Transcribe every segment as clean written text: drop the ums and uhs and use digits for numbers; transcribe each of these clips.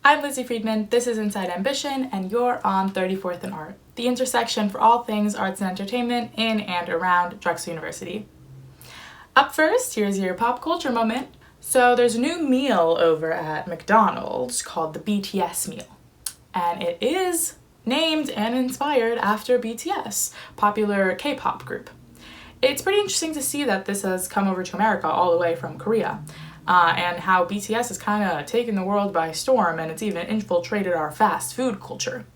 I'm Lizzy Friedman, this is Inside Ambition, and you're on 34th and Art, the intersection for all things arts and entertainment in and around Drexel University. Up first, here's your pop culture moment. So there's a new meal over at McDonald's called the BTS Meal, and it is named and inspired after BTS, popular K-pop group. It's pretty interesting to see that this has come over to America all the way from Korea. And how BTS has kind of taken the world by storm, and it's even infiltrated our fast food culture.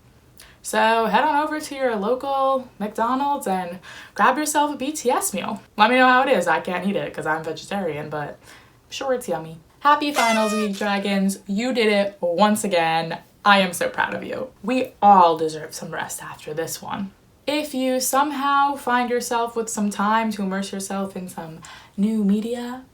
So head on over to your local McDonald's and grab yourself a BTS meal. Let me know how it is. I can't eat it because I'm vegetarian, but I'm sure it's yummy. Happy finals week, Dragons. You did it once again. I am so proud of you. We all deserve some rest after this one. If you somehow find yourself with some time to immerse yourself in some new media,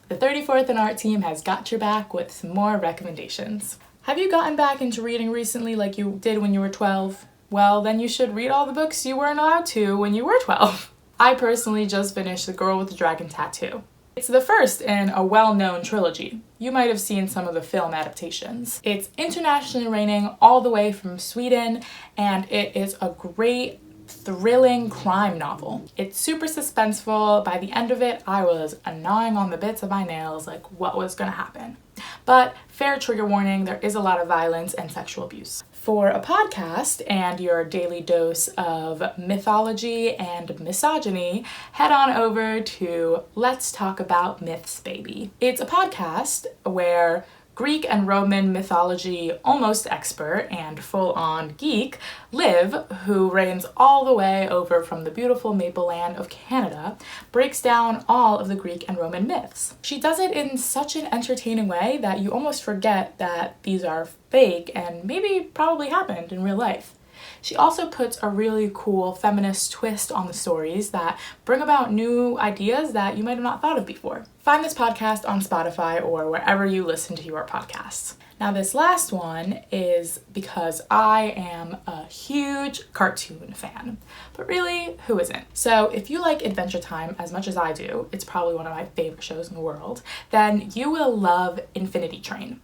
the 34th and Art team has got your back with some more recommendations. Have you gotten back into reading recently like you did when you were 12? Well, then you should read all the books you weren't allowed to when you were 12. I personally just finished The Girl with the Dragon Tattoo. It's the first in a well-known trilogy. You might have seen some of the film adaptations. It's internationally reigning all the way from Sweden, and it is a great thrilling crime novel. It's super suspenseful. By the end of it, I was gnawing on the bits of my nails like what was gonna happen. But fair trigger warning, there is a lot of violence and sexual abuse. For a podcast and your daily dose of mythology and misogyny, head on over to Let's Talk About Myths, Baby. It's a podcast where Greek and Roman mythology almost expert and full-on geek, Liv, who reigns all the way over from the beautiful maple land of Canada, breaks down all of the Greek and Roman myths. She does it in such an entertaining way that you almost forget that these are fake and maybe probably happened in real life. She also puts a really cool feminist twist on the stories that bring about new ideas that you might have not thought of before. Find this podcast on Spotify or wherever you listen to your podcasts. Now this last one is because I am a huge cartoon fan, but really, who isn't? So if you like Adventure Time as much as I do, it's probably one of my favorite shows in the world, then you will love Infinity Train.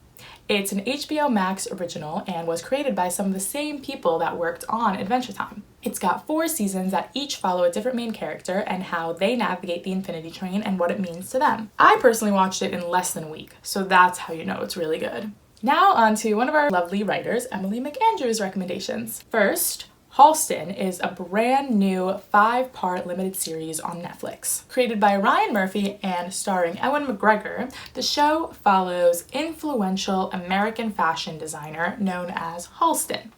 It's an HBO Max original and was created by some of the same people that worked on Adventure Time. It's got 4 seasons that each follow a different main character and how they navigate the Infinity Train and what it means to them. I personally watched it in less than a week, so that's how you know it's really good. Now on to one of our lovely writers, Emily McAndrews' recommendations. First, Halston is a brand new 5-part limited series on Netflix. Created by Ryan Murphy and starring Ewan McGregor, the show follows influential American fashion designer known as Halston.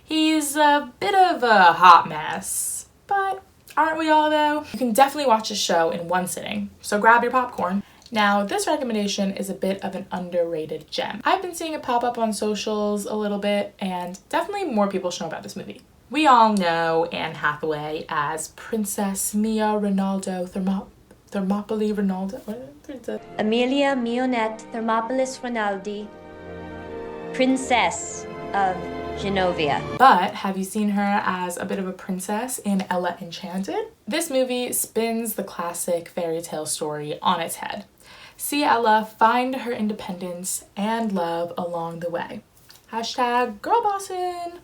He's a bit of a hot mess, but aren't we all though? You can definitely watch the show in one sitting, so grab your popcorn. Now, this recommendation is a bit of an underrated gem. I've been seeing it pop up on socials a little bit, and definitely more people should know about this movie. We all know Anne Hathaway as Princess Mia Rinaldo Thermopylae Rinaldo. Amelia Mionette Thermopolis Rinaldi, Princess of Genovia. But have you seen her as a bit of a princess in Ella Enchanted? This movie spins the classic fairy tale story on its head. See Ella find her independence and love along the way. #girlbossin'.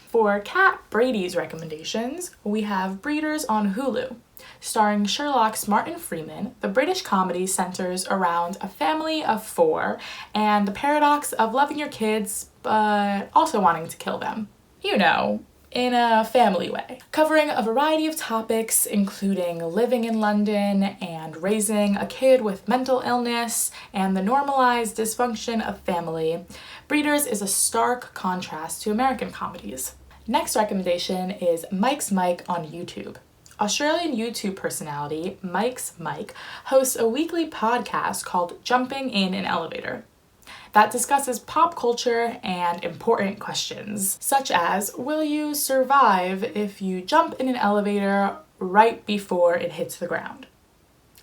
For Kat Brady's recommendations, we have Breeders on Hulu. Starring Sherlock's Martin Freeman, the British comedy centers around a family of 4 and the paradox of loving your kids but also wanting to kill them. You know, in a family way. Covering a variety of topics including living in London and raising a kid with mental illness and the normalized dysfunction of family, Breeders is a stark contrast to American comedies. Next recommendation is Mike's Mike on YouTube. Australian YouTube personality Mike's Mike hosts a weekly podcast called Jumping in an Elevator that discusses pop culture and important questions, such as, will you survive if you jump in an elevator right before it hits the ground?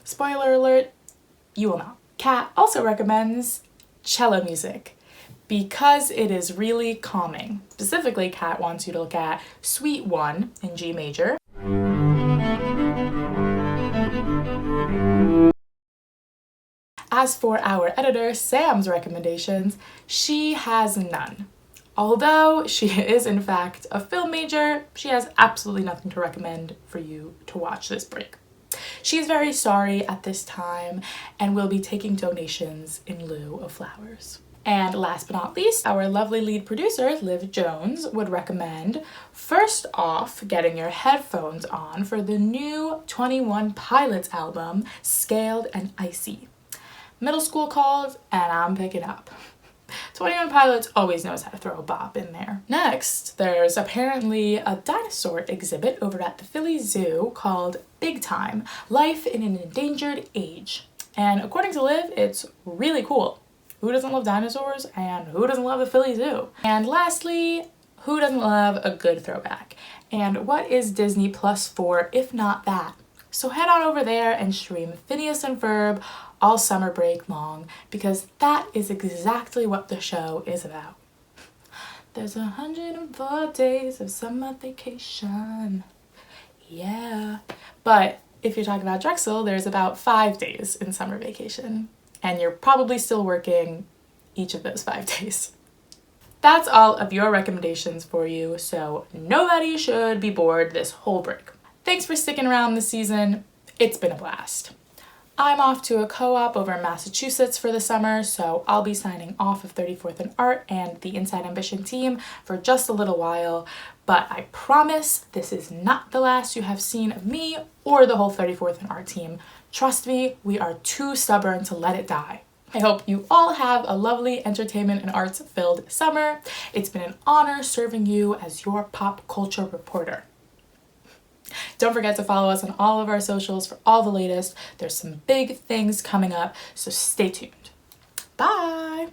Spoiler alert, you will not. Kat also recommends cello music because it is really calming. Specifically, Kat wants you to look at Suite 1 in G major, As for our editor, Sam's recommendations, she has none. Although she is in fact a film major, she has absolutely nothing to recommend for you to watch this break. She's very sorry at this time and will be taking donations in lieu of flowers. And last but not least, our lovely lead producer, Liv Jones, would recommend, first off, getting your headphones on for the new 21 Pilots album, Scaled and Icy. Middle school calls, and I'm picking up. 21 Pilots always knows how to throw a bop in there. Next, there's apparently a dinosaur exhibit over at the Philly Zoo called Big Time, Life in an Endangered Age. And according to Liv, it's really cool. Who doesn't love dinosaurs, and who doesn't love the Philly Zoo? And lastly, who doesn't love a good throwback? And what is Disney Plus for if not that? So head on over there and stream Phineas and Ferb all summer break long, because that is exactly what the show is about. There's 104 days of summer vacation. Yeah. But if you're talking about Drexel, there's about 5 days in summer vacation. And you're probably still working each of those 5 days. That's all of your recommendations for you, so nobody should be bored this whole break. Thanks for sticking around this season. It's been a blast. I'm off to a co-op over in Massachusetts for the summer, so I'll be signing off of 34th and Art and the Inside Ambition team for just a little while, but I promise this is not the last you have seen of me or the whole 34th and Art team. Trust me, we are too stubborn to let it die. I hope you all have a lovely entertainment and arts-filled summer. It's been an honor serving you as your pop culture reporter. Don't forget to follow us on all of our socials for all the latest. There's some big things coming up, so stay tuned. Bye!